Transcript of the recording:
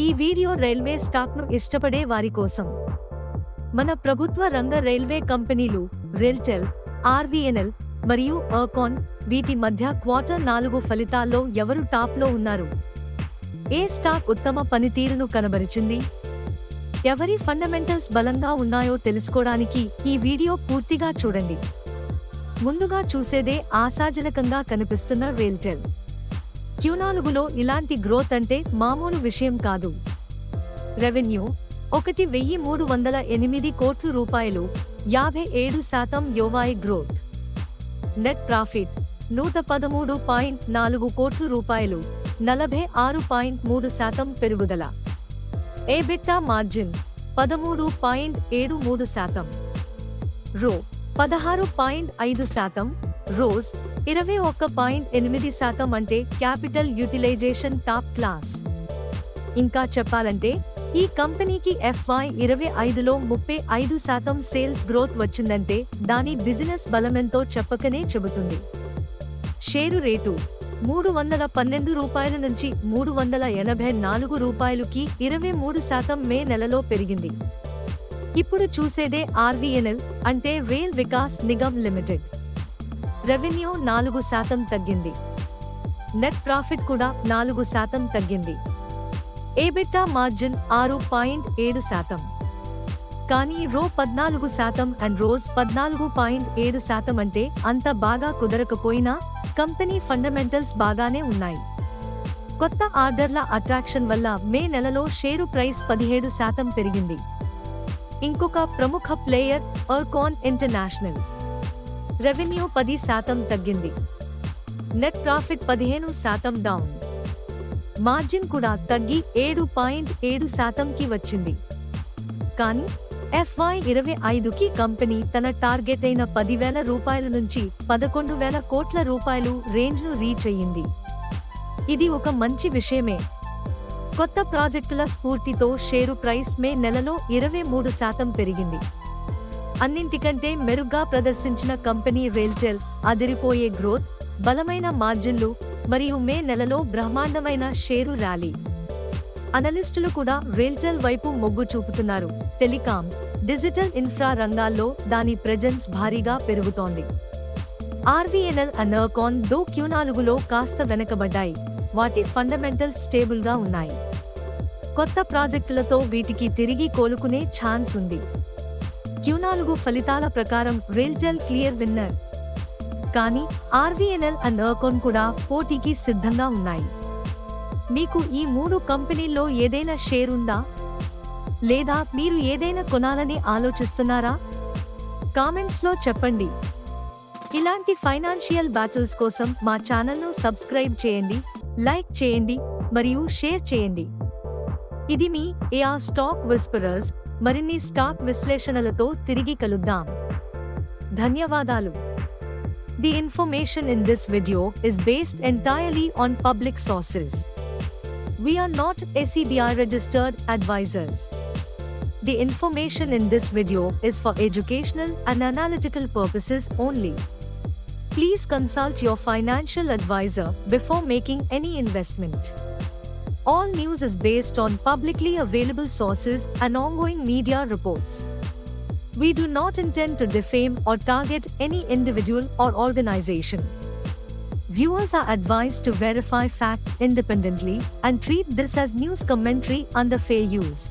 ఈ video railway స్టాక్ను ఇష్టపడే వారి కోసం. మన ప్రభుత్వ రంగ రైల్వే కంపెనీలు రైల్టెల్, ఆర్వీఎన్ఎల్ మరియు ఎర్కాన్, వీటి మధ్య Q4 ఫలితాల్లో ఎవరు టాప్లో ఉన్నారు? ఏ స్టాక్ ఉత్తమ పనితీరును కనబరిచింది? ఎవరి ఫండమెంటల్స్ బలంగా ఉన్నాయో తెలుసుకోవడానికి ఈ వీడియో పూర్తిగా చూడండి. ముందుగా చూసేదే ఆశాజనకంగా కనిపిస్తున్న రైల్టెల్. Q4లో ఇలాంటి గ్రోత్ అంటే మామూలు విషయం కాదు. రెవెన్యూ 1,308 కోట్ల రూపాయలు, 57% YoY గ్రోత్. నెట్ ప్రాఫిట్ 113.4 కోట్ల రూపాయలు, 46.3% పెరుగుదల. EBITDA margin 13.73%. ROE 16.5%, ROS 21.8% అంటే క్యాపిటల్ యూటిలైజేషన్ టాప్ క్లాస్. ఇంకా చెప్పాలంటే ఈ కంపెనీకి FY25లో 35% సేల్స్ గ్రోత్ వచ్చిందంటే దాని బిజినెస్ బలమెంతో చెప్పకనే చెబుతుంది. షేరు రేటు 312 రూపాయల నుంచి 384 రూపాయలుకి 23% మే నెలలో పెరిగింది. ఇప్పుడు చూసేదే ఆర్వీఎన్ఎల్ అంటే rail Vikas Nigam limited. Revenue 4% తగ్గింది. నెట్ ప్రాఫిట్ కూడా 4% తగ్గింది. EBITDA margin 6.7%. కానీ ROE 14% అండ్ ROS 14.7% అంటే అంత బాగా కుదరకపోయినా కంపెనీ ఫండమెంటల్స్ బాగానే ఉన్నాయి. కొత్త ఆర్డర్ల అట్రాక్షన్ వల్ల మే నెలలో షేరు ప్రైస్ 17% పెరిగింది. ఇంకొక ప్రముఖ ప్లేయర్ ఎర్కాన్ ఇంటర్నేషనల్. రెవెన్యూ 10% తగ్గింది. Net profit 15% down. మార్జిన్ కూడా తగ్గి 7.7%కి వచ్చింది. కానీ FY25కి కంపెనీ తన టార్గెట్ అయిన 10,000 రూపాయల నుంచి 11,000 కోట్ల రూపాయలు రేంజ్ను రీచ్ అయ్యింది. ఇది ఒక మంచి విషయమే. కొత్త ప్రాజెక్టుల స్ఫూర్తితో షేరు ప్రైస్ మే నెలలో 23% పెరిగింది. అన్నింటికంటే మెరుగ్గా ప్రదర్శించిన కంపెనీ రైల్టెల్. అదిరిపోయే గ్రోత్, బలమైన మార్జిన్లు మరియు మే నెలలో బ్రహ్మాండమైన షేరు ర్యాలీ. అనలిస్టులు కూడా రైల్టెల్ వైపు మొగ్గు చూపుతున్నారు. టెలికాం, డిజిటల్ ఇన్ఫ్రా రంగాల్లో దాని ప్రెజెన్స్ భారీగా పెరుగుతోంది. ఆర్వీఎన్ఎల్ అండ్ ఎర్కాన్ Q4లో కాస్త వెనకబడ్డాయి. వాటి ఫండమెంటల్స్ స్టేబుల్గా ఉన్నాయి. కొత్త ప్రాజెక్టులతో వీటికి తిరిగి కోలుకునే ఛాన్స్ ఉంది. Q4 ఫలితాల ప్రకారం రైల్టెల్ క్లియర్ విన్నర్. కానీ ఆర్వీఎన్ఎల్ అండ్ ఎర్కాన్ కూడా పోటీకి సిద్ధంగా ఉన్నాయి. మీకు ఈ 3 కంపెనీల్లో ఏదైనా షేర్ ఉందా? లేదా మీరు ఏదైనా కొనాలని ఆలోచిస్తున్నారా? కామెంట్స్లో చెప్పండి. ఇలాంటి ఫైనాన్షియల్ బ్యాటిల్స్ కోసం మా ఛానల్ను సబ్స్క్రైబ్ చేయండి, లైక్ చేయండి మరియు షేర్ చేయండి. ఇది మీ AR స్టాక్ విస్పరర్స్. మరిన్ని స్టాక్ విశ్లేషణలతో తిరిగి కలుద్దాం. ధన్యవాదాలు. The information in this video is based entirely on public sources. We are not SEBI registered advisors. The information in this video is for educational and analytical purposes only. Please consult your financial advisor before making any investment. All news is based on publicly available sources and ongoing media reports. We do not intend to defame or target any individual or organization. Viewers are advised to verify facts independently and treat this as news commentary under fair use.